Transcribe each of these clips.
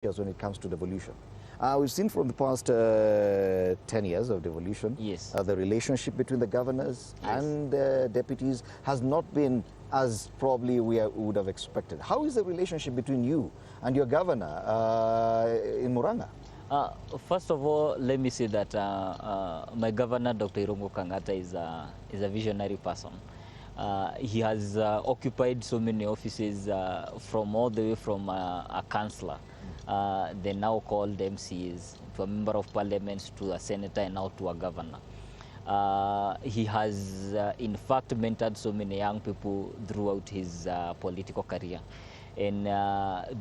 when it comes to devolution. We've seen from the past 10 years of devolution, yes, the relationship between the governors and deputies has not been as probably we would have expected. How is the relationship between you and your governor in Murang'a? First of all, let me say that my governor, Dr. Irungu Kangata, is a visionary person. He has occupied so many offices from all the way from a councillor, they now called MCs, to a member of parliament, to a senator, and now to a governor. He has in fact mentored so many young people throughout his political career. And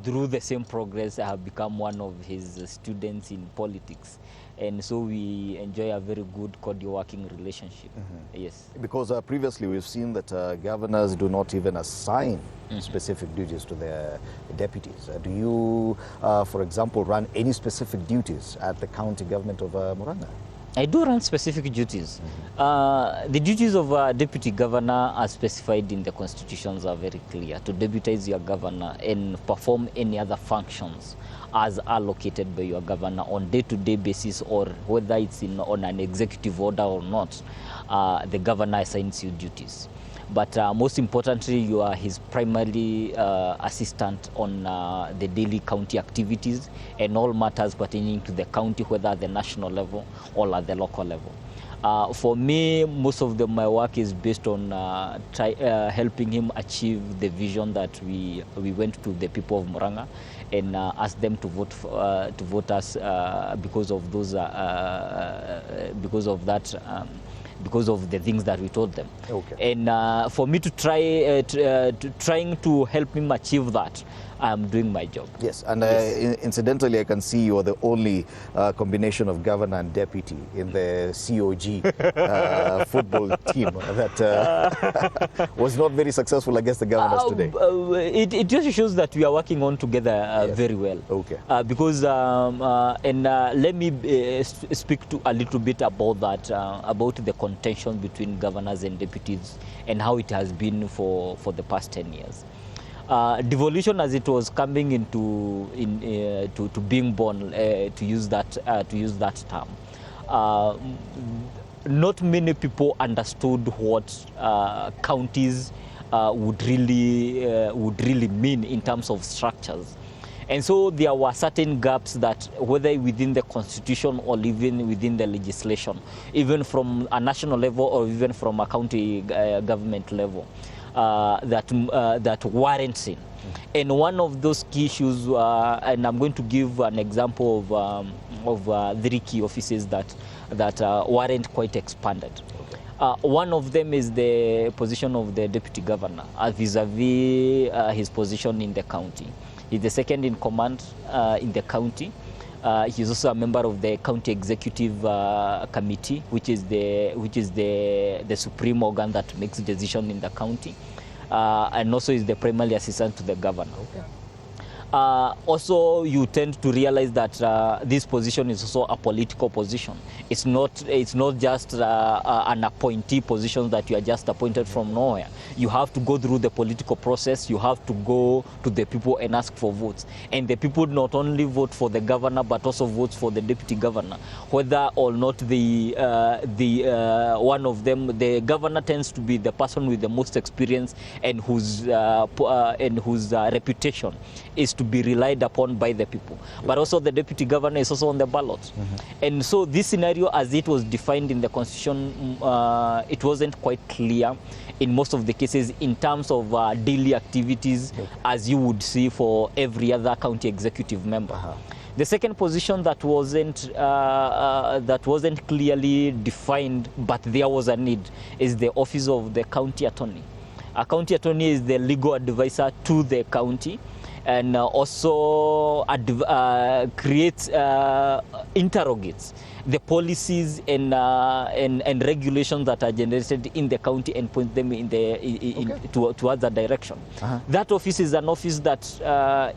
through the same progress, I have become one of his students in politics. And so we enjoy a very good cordial working relationship. Yes. Because previously we've seen that governors do not even assign specific duties to their deputies. Do you, for example, run any specific duties at the county government of Murang'a? I do run specific duties. The duties of a deputy governor are specified in the constitutions are very clear. To deputize your governor and perform any other functions as allocated by your governor on day-to-day basis, or whether it's on an executive order or not, the governor assigns you duties. But most importantly, you are his primary assistant on the daily county activities and all matters pertaining to the county, whether at the national level or at the local level. For me, most of my work is based on helping him achieve the vision that we went to the people of Murang'a and asked them to vote us because of those because of the things that we told them. Okay. And for me to trying to help him achieve that, I'm doing my job. Yes, and incidentally, I can see you are the only combination of governor and deputy in the COG football team that was not very successful against the governors today. It just shows that we are working on together very well. Okay. Because, let me speak to a little bit about that, about the contention between governors and deputies and how it has been for the past 10 years. Devolution, as it was coming into to being born, to use that term, not many people understood what counties would really mean in terms of structures. And so there were certain gaps that, whether within the constitution or even within the legislation, even from a national level or even from a county government level, that warrants it. And one of those key issues, and I'm going to give an example of 3 key offices that weren't quite expanded. One of them is the position of the deputy governor vis-a-vis his position in the county. He's the second in command in the county. He's also a member of the county executive committee, which is the supreme organ that makes decision in the county, and also is the primary assistant to the governor. Okay. Also, you tend to realize that this position is also a political position. It's not just an appointee position that you are just appointed from nowhere. You have to go through the political process. You have to go to the people and ask for votes. And the people not only vote for the governor, but also vote for the deputy governor. Whether or not one of them, the governor tends to be the person with the most experience and whose reputation is to be relied upon by the people. But also the deputy governor is also on the ballot. And so this scenario, as it was defined in the constitution, it wasn't quite clear in most of the cases in terms of daily activities, as you would see for every other county executive member. The second position that wasn't clearly defined, but there was a need, is the office of the county attorney. A county attorney is the legal advisor to the county, and also interrogates the policies and regulations that are generated in the county and point them towards a direction. That office is an office that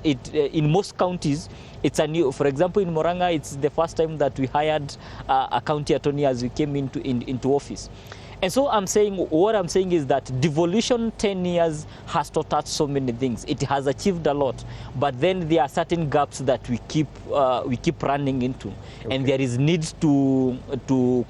in most counties, it's a new. For example, in Murang'a, it's the first time that we hired a county attorney as we came into office. And so what I'm saying is that devolution 10 years has taught us so many things. It has achieved a lot, but then there are certain gaps that we keep running into, okay. And there is need to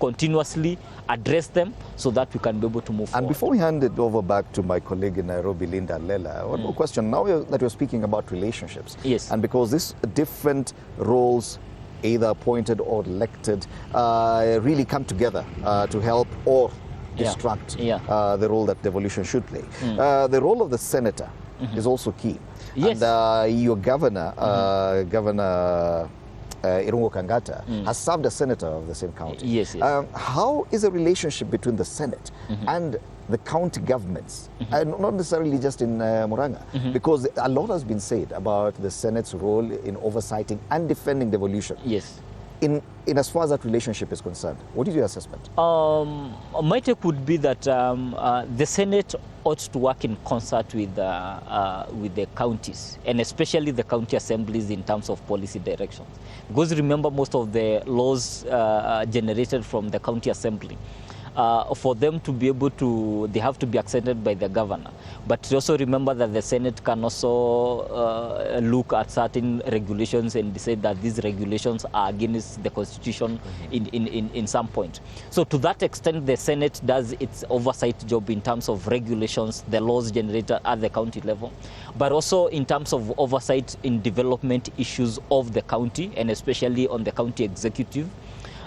continuously address them so that we can be able to move forward. And before we hand it over back to my colleague in Nairobi, Linda Lela, one more question. Now that you're speaking about relationships, yes, and because these different roles, either appointed or elected, really come together to help or distract the role that devolution should play. The role of the senator is also key. Yes. And your governor, Governor Irungu Kangata, has served as senator of the same county. Yes, yes. How is the relationship between the Senate and the county governments, and not necessarily just in Murang'a, because a lot has been said about the Senate's role in oversighting and defending devolution. Yes. In as far as that relationship is concerned, what is your assessment? My take would be that the Senate ought to work in concert with the counties, and especially the county assemblies in terms of policy directions. Because remember, most of the laws generated from the county assembly, for them to be able to, they have to be accepted by the governor. But also remember that the Senate can also look at certain regulations and decide that these regulations are against the Constitution in some point. So to that extent, the Senate does its oversight job in terms of regulations, the laws generated at the county level, but also in terms of oversight in development issues of the county, and especially on the county executive.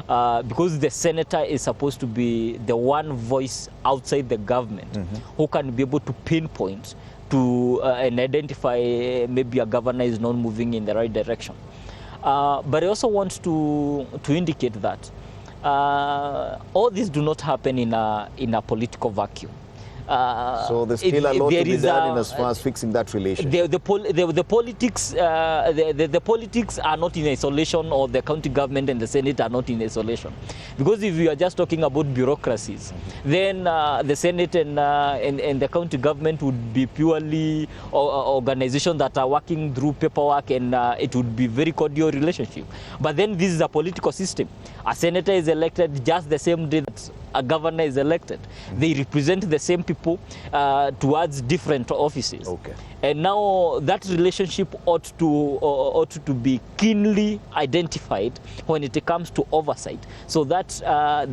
Because the senator is supposed to be the one voice outside the government who can be able to pinpoint to and identify maybe a governor is not moving in the right direction. But I also want to indicate that all this do not happen in a political vacuum. So there's still a lot to be done in as far as fixing that relationship. The politics are not in isolation, or the county government and the Senate are not in isolation. Because if you are just talking about bureaucracies, then the Senate and the county government would be purely organizations that are working through paperwork, and it would be very cordial relationship. But then this is a political system. A senator is elected just the same day that a governor is elected. They represent the same people towards different offices. Okay. And now that relationship ought to be keenly identified when it comes to oversight, so that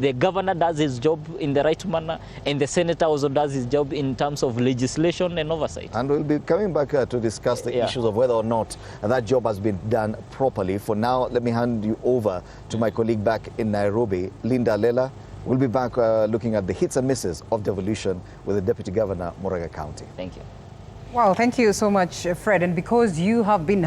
the governor does his job in the right manner, and the senator also does his job in terms of legislation and oversight. And we'll be coming back to discuss the issues of whether or not that job has been done properly. For now, let me hand you over to my colleague back in Nairobi, Linda Lela. We'll be back looking at the hits and misses of devolution with the Deputy Governor, Murang'a County. Thank you. Wow, thank you so much, Fred. And because you have been